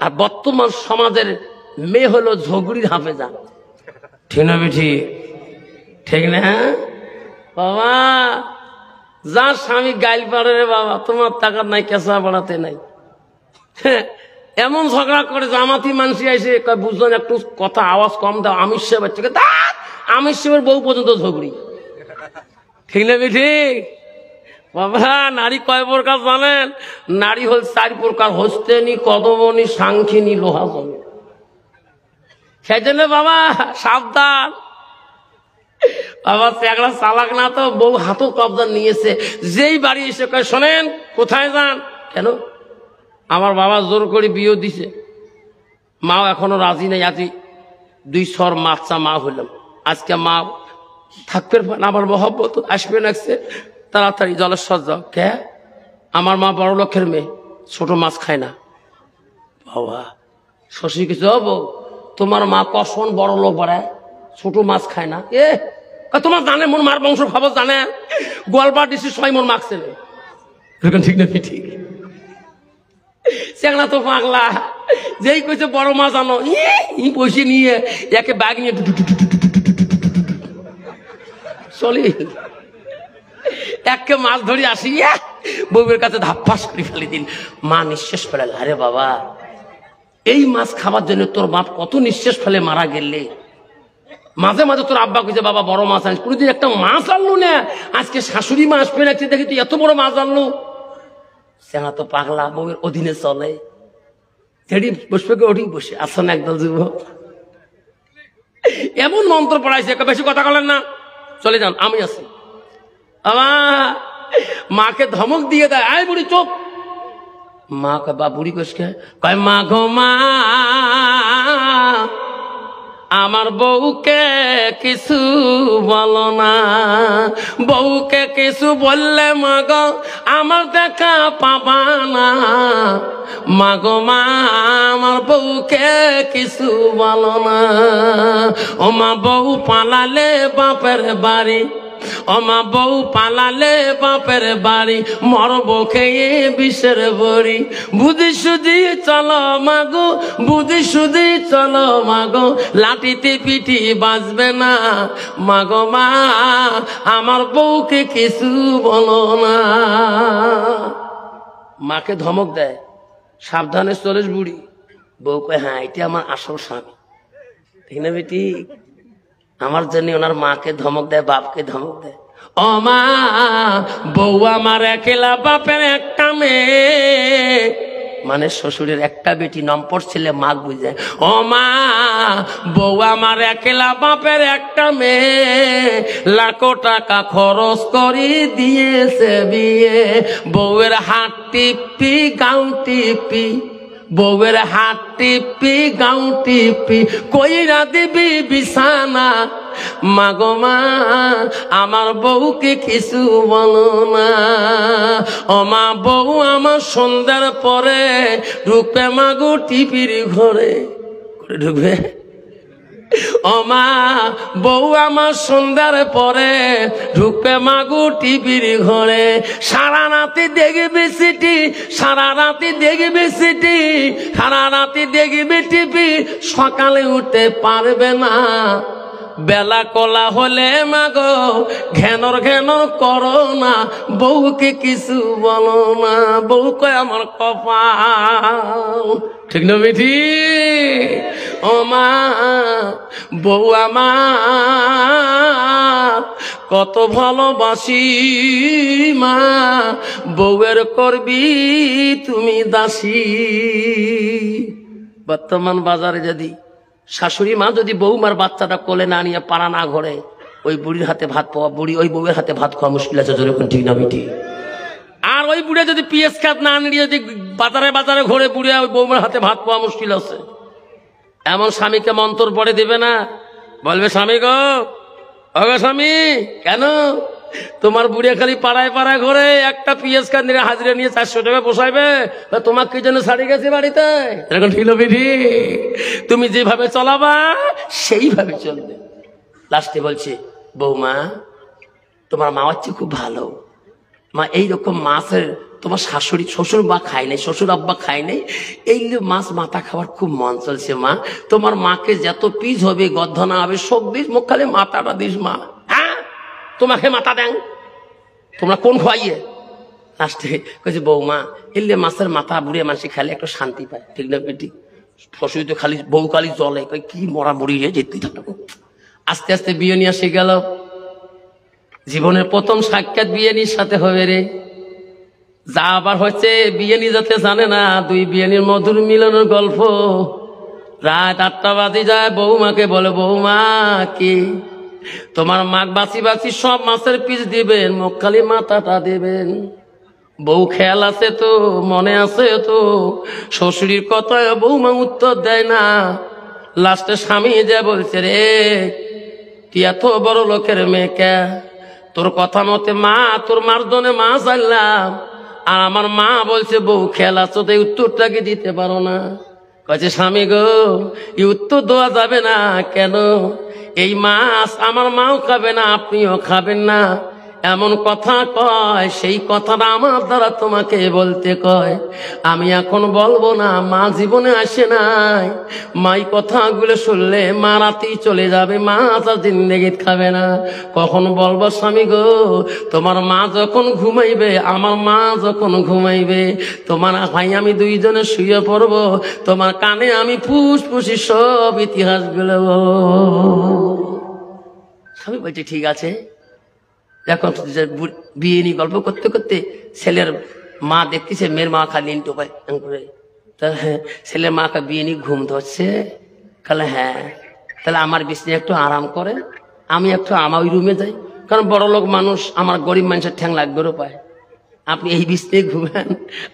আর বর্তমান সমাজের মেয়ে হলো ঝগড়ির হাফেজা। ঠিক না বেঠি? ঠিক না বাবা? যার স্বামী গাইল পারে রে বাবা, তোমার টাকা নাই, কেঁচা বাড়াতে নাই, এমন ঝগড়া করে জামাতি মানুষ আইসে বুঝলেন একটু কথা আওয়াজ কম দাও, আমির সাহেবের থেকে আমির সাহেবের বউ পর্যন্ত ঝগড়ি। ঠিক না বেঠি বাবা? নারী কয় প্রকার জানেন? নারী হল 4 প্রকার: হস্তেনি, কদমনি, সাংখিনী, লোহাজনী। সেই জন্য বাবা সাবধান বাবা, চেগড়া চালাক না তো, বউ হাতও কবজা নিয়েছে। যেই বাড়ি এসে কয় শোনেন কোথায় যান? কেন? আমার বাবা জোর করে বিয়ে দিছে, মাও এখনো রাজি নেই, আজ 2 সর মাছা মা হইলাম, আজকে মা থাকবে না, আমার মহব্বত আসবে না, তাড়াতাড়ি জলেশ্বর যাও। কে? আমার মা বড় লোকের মেয়ে, ছোট মাছ খায় না। বাবা শশী কিছু হবো, তোমার মা কখন বড় লোক বাড়ায়, ছোট মাছ খায় না। তোমার জানে মোর মার বংশ খবর জানে, গোয়ালবার দিছি 6 মন মাছ ছেলে। ঠিক না? ঠিক। চেংলা তো পাগলা, যেই কইছে বড় মাছ আনো, পয়সা নিয়ে একে ব্যাগ নিয়ে চলি, একে মাছ ধরি আসি, বউয়ের কাছে ধাপ্পাস করে ফেলে দিন। মা নিঃশ্বাস ফেলে, আরে বাবা এই মাছ খাবার জন্য তোর বাপ কত নিঃশ্বাস ফেলে মারা গেলে। মাঝে মাঝে তোর আব্বা কইছে বাবা বড় মাছ আনিস, কোনদিন একটা মাছ আনলো না, আজকে শাশুড়ি মাছ পেয়ে রাখছে, দেখি তুই এত বড় মাছ আনলো। সেনা তো পাগলা, বউয়ের অধীনে চলে, যেটি বসবে ওটি বসে। আসছে না একদল যুবক এমন মন্ত্র পড়াইছে, বেশি কথা বলেন না, চলে যান, আমি আছি। আমার মাকে ধমক দিয়ে দেয়, আয় বুড়ি চোখ। মা কয় বা বুড়ি কোষকে কয়, মা গো মা, আমার বউকে কিছু বলো না, বউকে কিছু বললে মা গো আমার দেখা পাবা না, মা গো মা আমার বউকে কিছু বলো না। ও মা বউ পালালে বাপের বাড়ি, ও মা বউ পালালে বাপের বাড়ি, মরব খেয়ে বিষের বড়ি, বুঝি সুদি চলো মাগো, বুঝি সুদি চলো মাগো, লাঠিতে পিঠি বাজবে না, মাগো মা আমার বউকে কিছু বলো না। মাকে ধমক দেয়, সাবধানে চলিস বুড়ি। বউ কয় হ্যাঁ এটা আমার আসল স্বামী। ঠিক না বেটি? আমার জন্য ওনার মাকে ধমক দেয়, বাপকে ধমক দেয়। ও মা বউ আমার একলা, বাপের একটা মেয়ে, মানে শ্বশুরের একটা বেটি, নম্বর ছেলে মাগ বুঝে। ও মা বউ আমার একলা, বাপের একটা মেয়ে, লাখো টাকা খরচ করি দিয়েছে বিয়ে, বউয়ের হাত টিপি গাউ টিপি, বউয়ের হাত টিপি গাউ টিপি, কইরা দিবি বিছানা, মাগো মা আমার বউকে কিছু বলো না। ও মা বউ আমার সন্ধ্যার পরে ঢুকবে মাগো টিপির ঘরে, ঢুকবে। ও মা বউ আমার সন্ধ্যার পরে ঢুকবে মাগু টিভির ঘরে, সারা রাতে দেখবে সিটি, সারা রাতে দেখবে সিটি, সারা রাতে দেখবে টিভি, সকালে উঠতে পারবে না, বেলা কলা হলে মাগো ঘেনর ঘেনর করো না, বউকে কিছু বলো না। বউ কয় আমার কপাল। ঠিক না বেঠি? ও মা বউ আমার কত ভালোবাসি, মা বউয়ের করবি তুমি দাসী। বর্তমান বাজারে যদি শাশুড়ি মা যদি বৌমার বাচ্চাটা কোলে না নিয়ে পাড়া না ঘরে, ওই বুড়ির হাতে ভাত পাওয়া, বুড়ি ওই বউয়ের হাতে ভাত খাওয়া মুশকিল আছে। যেরকম ঠিক না বেটি? আর ওই বুড়ে যদি পিএস খাত না নিয়ে যদি বাজারে বাজারে ঘুরে বুড়ে ওই বৌমার হাতে ভাত পাওয়া মুশকিল আছে। এমন স্বামীকে মন্ত্র পড়ে দিবে না, বলবে স্বামী গো, ওগো স্বামী, কেন তোমার বুড়িয়া খালি পাড়ায় পাড়ায় ঘরে একটা পিএস খাত নিয়ে হাজিরা নিয়ে 400 টাকা পোষাইবে, তোমার কি জন্য ছাড়ি গেছে বাড়িতে? এরকম ঠিক না বেটি? তুমি যেভাবে চলাবা সেইভাবে চলবে। লাস্টে বলছে বৌমা তোমার মা হচ্ছে খুব ভালো, মা এইরকম মাছের তোমার শাশুড়ি শ্বশুর বা খায় নাই, শ্বশুর আব্বা খায় নাই, এই মাছ মাথা খাওয়ার খুব মন চলছে মা, তোমার মাকে যত পিস হবে গদ্ধনা হবে সব দিস, মুখ খালি মাথাটা দিস মা। হ্যাঁ তোমাকে মাথা দেন, তোমরা কোন খাইয়ে? লাস্টে কইছে বৌমা এলে মাছের মাথা বুড়িয়ে মানুষ খেলে একটু শান্তি পায়, ঠিক না বেটি? শ্বশুর তো খালি বউ খালি জলে, কি মরা বুড়ি যেতে থাকো। আস্তে আস্তে বিয়ে নিয়ে আসে গেল, জীবনের প্রথম সাক্ষাৎ বিয়েনির সাথে হবে রে। যা আবার হচ্ছে বিয়েনি যাতে জানে না, দুই বিয়েনির মধুর মিলনের গল্প। রাত 8টা বাজে যায়, বৌমাকে বলে বৌমা কি তোমার মাক বাঁচি বাঁচি সব মাছের পিস দিবেন, মুখ খালি মাথাটা দেবেন। বউ খেয়াল আছে তো, মনে আছে তো? শ্বশুরির কথায় বৌমা উত্তর দেয় না। লাস্টে স্বামী যে বলছে রে তুই এত বড় লোকের মেয়ে কে, তোর কথা মতে মা তোর মার জন্য মাছ আনলাম, আর আমার মা বলছে বউ খেয়াল আছো তো, এই উত্তরটা কি দিতে পারো না? কয়েছে স্বামী গো এই উত্তর দেওয়া যাবে না। কেন? এই মাছ আমার মাও খাবে না, আপনিও খাবেন না, এমন কথা কয়। সেই কথাটা আমার দ্বারা তোমাকে বলতে কয়, আমি এখন বলবো না, মা জীবনে আসে নাই। মাই কথাগুলো শুনলে মা রাতেই চলে যাবে, মা আজ জিন্দেগি খাবে না। কখন বলবো স্বামী গো? তোমার মা যখন ঘুমাইবে, আমার মা যখন ঘুমাইবে, তোমার ভাই আমি দুইজনে শুয়ে পড়বো, তোমার কানে আমি ফুসফুসি সব ইতিহাসগুলো। স্বামী বলছে ঠিক আছে। এখন বিয়ে নিয়ে গল্প করতে করতে ছেলের মা দেখতেছে মেয়ের মা খালি টোপায় করে, ছেলের মাকে বিয়ে নিয়ে ঘুম ধরছে। তাহলে হ্যাঁ তাহলে আমার বিছানায় একটু আরাম করে, আমি একটু আমার ওই রুমে যাই, কারণ বড় লোক মানুষ, আমার গরিব মানুষের ঠ্যাং লাগবেও পায়। আপনি এই বিছানায় ঘুমেন,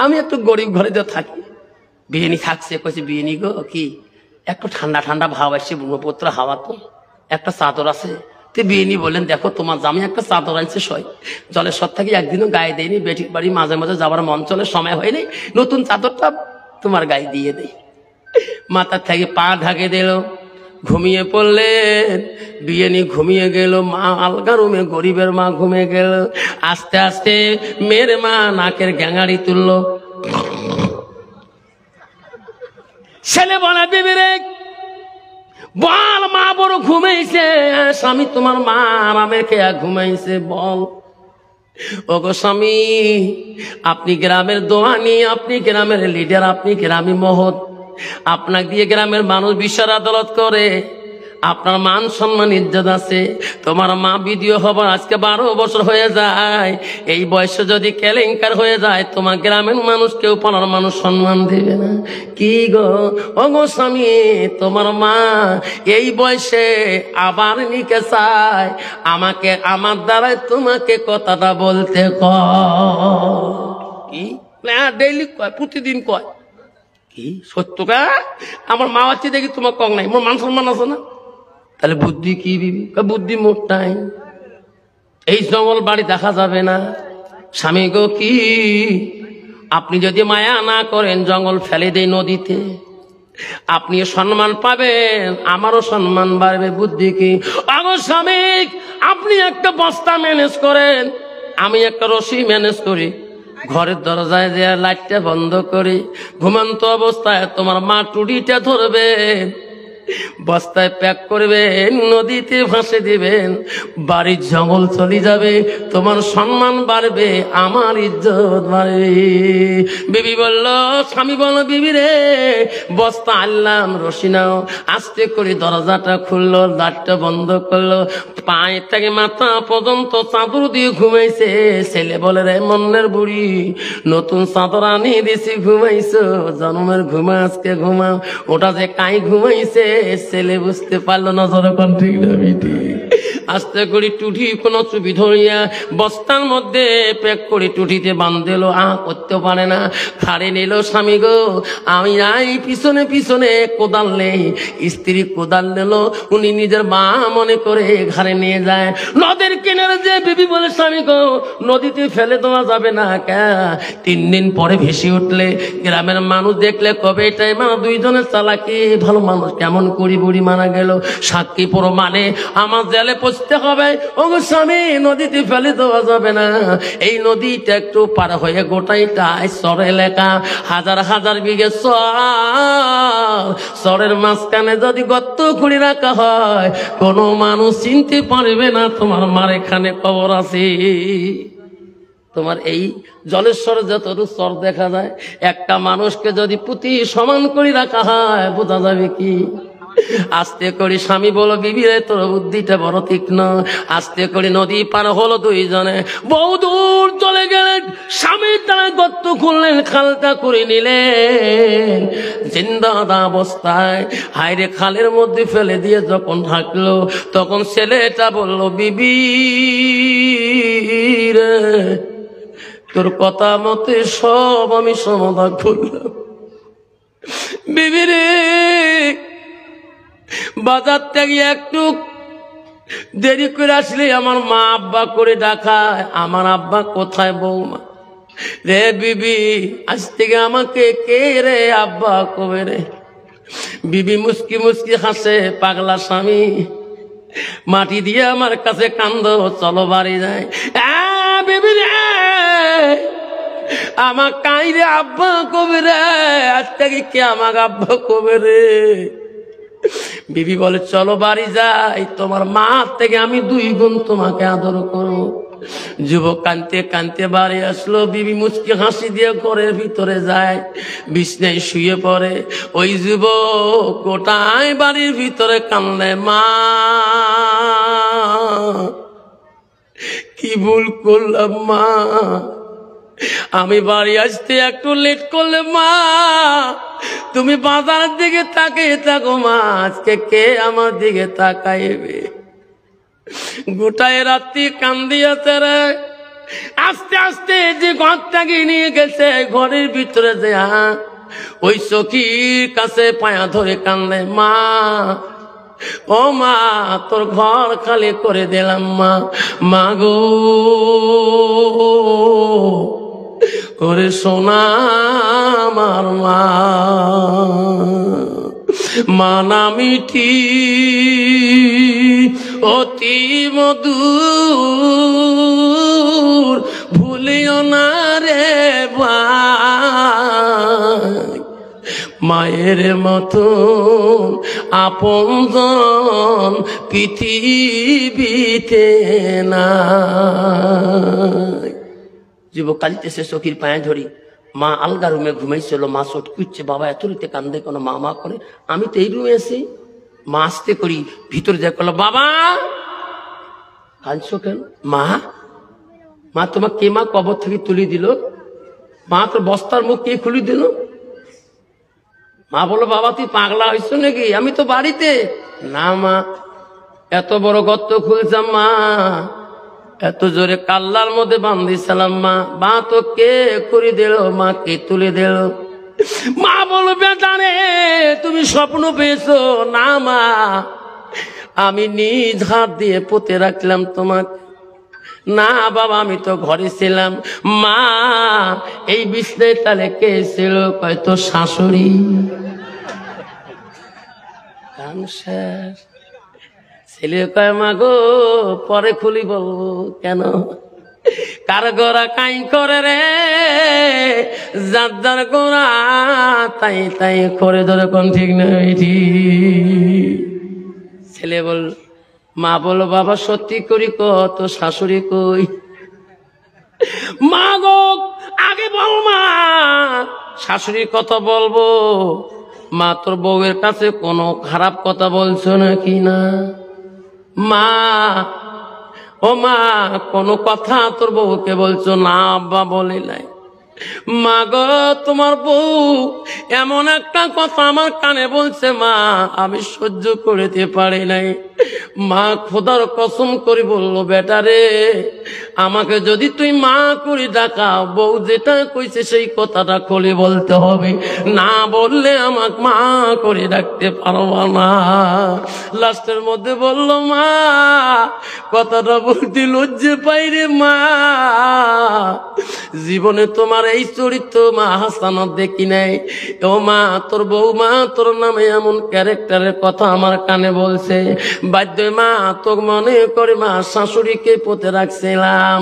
আমি একটু গরিব ঘরে তো থাকি। বিয়ে নিয়ে থাকছে, কইছে বিয়ে নিয়ে গো কি একটু ঠান্ডা ঠান্ডা ভাব আসছে, ব্রহ্মপুত্র হাওয়া তো, একটা চাদর আছে। তো বিয়েনি বললেন দেখো তোমার জামাই একটা চাদর আনছে, সই জলের সব থাকি একদিনও গায়ে দেয়নি, বেটির বাড়ি মাঝে মাঝে যাবার মন চলে, সময় হয়নি, নতুন চাদরটা তোমার গায়ে দিয়ে দেয়। মাথার থেকে পা ঢাকে দিল, ঘুমিয়ে পড়লেন। বিয়েনি ঘুমিয়ে গেল, মা আলগা রুমে, গরিবের মা ঘুমিয়ে গেল। আস্তে আস্তে মেয়ের মা নাকের গ্যাঙাড়ি তুললো। ছেলে বলে বিবি রে বল মা বড় ঘুমাইছে। স্বামী তোমার মা আরামে খেয়া ঘুমাইছে, বল। ওগো স্বামী আপনি গ্রামের দোয়ানি, আপনি গ্রামের লিডার, আপনি গ্রামী মহৎ, আপনাকে দিয়ে গ্রামের মানুষ বিচার আদালত করে, আপনার মান সম্মান ইজ্জত আছে। তোমার মা ভিডিও হবার আজকে 12 বছর হয়ে যায়, এই বয়সে যদি কেলেঙ্কার হয়ে যায়, তোমার গ্রামের মানুষ কেউ পাড়ার মানুষ সম্মান দেবে না। কি গো ওগো স্বামী তোমার মা এই বয়সে আবার নিকে চায়, আমাকে আমার দ্বারাই তোমাকে কথাটা বলতে কি ডেইলি কয়, প্রতিদিন কয়। কি সত্যটা? আমার মা আছে দেখি তোমার কম নাই, মোর মান সম্মান আছে না? তাহলে বুদ্ধি কি বিবি? বুদ্ধি মোটাই, এই জঙ্গল বাড়ি দেখা যাবে না। স্বামী গো কি আপনি যদি মায়া না করেন, জঙ্গল ফেলে দেই নদীতে, আপনি সম্মান পাবেন, আমারও সম্মান বাড়বে। বুদ্ধি কি? আগো স্বামী আপনি একটা বস্তা ম্যানেজ করেন, আমি একটা রশি ম্যানেজ করি, ঘরের দরজায় যে লাইটটা বন্ধ করি, ঘুমন্ত অবস্থায় তোমার মা টুডিটা ধরবে, বস্তায় প্যাক করবেন, নদীতে ভাসে দিবেন, বাড়ির জঙ্গল চলে যাবে, তোমার সম্মান বাড়বে, আমার ইজ্জত বাড়বে। বিবি বলল, স্বামী বলল বিবি রে বস্তা আনলাম, রশি নাও। আস্তে করে দরজাটা খুললো, লাইটটা বন্ধ করলো, পায়ে থেকে মাথা পর্যন্ত চাদর দিয়ে ঘুমাইছে। ছেলে বলে রে মন্নের বুড়ি নতুন চাদর আনি দিছি, ঘুমাইছো, জন্মের ঘুমা আজকে ঘুমাও। ওটা যে কাই ঘুমাইছে ছেলে বুঝতে পারলো না, যখন ঠিক না বিটি। আস্তে করে টুটি কোন চুপি ধরিয়া বস্তার মধ্যে প্যাক করে টুটিতে বাঁধলো, করতে পারে না, খাড়ে নিল। স্বামী গো আমি নাই, পিছনে পিছনে কোদাল নেই, স্ত্রী কোদাল নিল, উনি নিজের মা মনে করে ঘাড়ে নিয়ে যায়। নদীর কিনারে যে বিবি বলে স্বামী গো নদীতে ফেলে দেওয়া যাবে না, 3 দিন পরে ভেসে উঠলে গ্রামের মানুষ দেখলে কবে এটাই মা দুইজনের চালাকি, ভালো মানুষ কেমন করি বুড়ি মারা গেল। সাক্ষী প্রমাণে আমার জেলে বুঝতে হবে ও গো স্বামী, নদীতে ফেলে দেওয়া যাবে না। এই নদীটা একটু পার হয়ে গোটাইটাই চর এলাকা, হাজার হাজার বিঘে চরের মাঝখানে যদি গর্ত খুঁড়ে রাখা হয়, কোনো মানুষ চিনতে পারবে না তোমার মার এখানে কবর আছে। তোমার এই জলেশ্বরে যতটুকু চর দেখা যায়, একটা মানুষকে যদি পুঁতি সমান করে রাখা হয়, বোঝা যাবে কি? আস্তে করে স্বামী বলো, বিবি রে তোর বুদ্ধিটা বড় তীক্ষ্ণ। আস্তে করে নদী পার হলো দুইজনে, বহু দূর চলে গেলেন। স্বামী তারা গর্ত খুললেন, খালটা করে নিলেন। জিন্দাদা অবস্থায় হায়রে খালের মধ্যে ফেলে দিয়ে যখন থাকলো, তখন ছেলেটা বলল, বিবি রে তোর কথা মতে সব আমি সমাধান করলাম। বিবি রে বাজার থেকে একটু দেরি করে আসলে আমার মা আব্বা করে ডাকায়, আমার আব্বা কোথায় বৌমা রে? বিবি আজ থেকে আমাকে কে রে আব্বা কবে রে? বিবি মুস্কি মুস্কি হাসে, পাগলা স্বামী মাটি দিয়ে আমার কাছে কান্দ, চলো বাড়ি যায়। বিবি রে আমার কাই রে আব্বা কবে রে? আজ থেকে কে আমার আব্বা কবে রে? বিবি বলে, চলো বাড়ি যাই, তোমার মা থেকে আমি 2 গুণ তোমাকে আদর করবো। যুবক কানতে কানতে বাড়ি আসলো। বিবি মুচকি হাসি দিয়ে ঘরের ভিতরে যায়, বিছনায় শুয়ে পড়ে। ওই যুবক গোটায় বাড়ির ভিতরে কান্দে, মা কি ভুল করলাম মা, আমি বাড়ি আসতে একটু লেট করলে মা, তুমি বাজারের দিকে তাকিয়ে থাকো মা, আজকে কে আমার দিকে তাকাইবে? গোটায় রাত্রি কান্দিয়াছে রে। আস্তে আস্তে যে ঘরটাকে নিয়ে গেছে, ঘরের ভিতরে যে ওই সখীর কাছে পায়া ধরে কান্দে, মা ও মা তোর ঘর খালি করে দিলাম মা। মা গো ওরে সোনা আমার মা, মানা মিঠি অতি মধুর, ভুলিও না রে ভাই, মায়ের মতো আপনজন পৃথিবীতে নাই। যুবক কালিতেছে, সখীর পায়ে ধরি। মা আলগা রুমে ঘুমাইছিল, মা চোট কুচ্ছে, বাবা এত রীতে কান্দে কেন? মা মা করে, আমি তো এই রুমে আছি। মা আসতে করি ভিতরে যা করলো, বাবা কাঁদছো কেন? মা মা তোমার কে মা কবর থেকে তুলে দিল? মা তোর বস্তার মুখ কে খুলে দিল? মা বলো, বাবা তুই পাগলা হয়েছ নাকি? আমি তো বাড়িতে। না মা, এত বড় গর্ত খুঁজেছিলাম মা, এত জোরে কাল্লার মধ্যে বান্ধিছিলাম মা, মা তো কে করে দিল? মা কে তুলে দিল? মা বলো, বেটা রে তুমি স্বপ্ন পেয়েছো? না মা, আমি নিজ হাত দিয়ে পুঁতে রাখলাম তোমাকে। না বাবা, আমি তো ঘরে ছিলাম। মা এই বিছনায় তালে কে ছিল? কয় তো শাশুড়ি। ছেলে কয়, মা গো পরে খুলি বলবো। কেন? কার গোড়া কাই করে রে, যার যার গোড়া তাই তাই করে ধরে, কোন ঠিক নয় ঠিক? ছেলে বল, মা বলো, বাবা সত্যি করি কত শাশুড়ি কই? মা গো আগে বল মা, শাশুড়ির কথা বলবো। মা তোর বউয়ের কাছে কোনো খারাপ কথা বলছো নাকি? না মা। ও মা কোনো কথা তোর বউকে বলছো? না আব্বা বলে নাই। মা গো তোমার বউ এমন একটা কথা আমার কানে বলছে মা, আমি সহ্য করতে পারি নাই। মা খোদার কসম করে বললো, বেটা রে আমাকে যদি তুই মা করে ডাকাও, বউ যেটা কইছে সেই কথাটা খুলে বলতে হবে, না বললে আমাকে মা করে ডাকতে পারবো না। লাস্টের মধ্যে বলল, মা কথাটা বলতে লজ্জে পাই রে মা, জীবনে তোমার এই চরিত্র মা হাসানত দেখি নাই। ও মা, তোর বৌমা তোর নামে এমন ক্যারেক্টারের কথা আমার কানে বলছে, বাধ্য মা তো মনে করে মা শাশুড়িকে পুঁতে রাখছিলাম।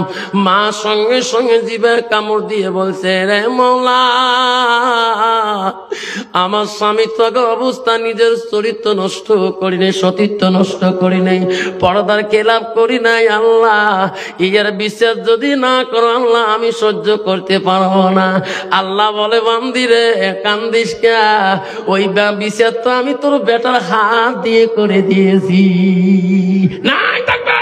মা সঙ্গে সঙ্গে জিভে কামড় দিয়ে বলছে, রে মৌলা, আমার স্বামী তো অবস্থা নিজের চরিত্র নষ্ট করি নাই, সতীত্ব নষ্ট করি নাই, পর্দার খেলাপ করি নাই। আল্লাহ, ইয়ার বিশ্বাস যদি না করো আল্লাহ, আমি সহ্য করতে পারবো না। আল্লাহ বলে, বান্দিরে কান্দিস কে, ওই বিচার তো আমি তোর বেটার হাত দিয়ে করে দিয়েছি। নাই থাকবে।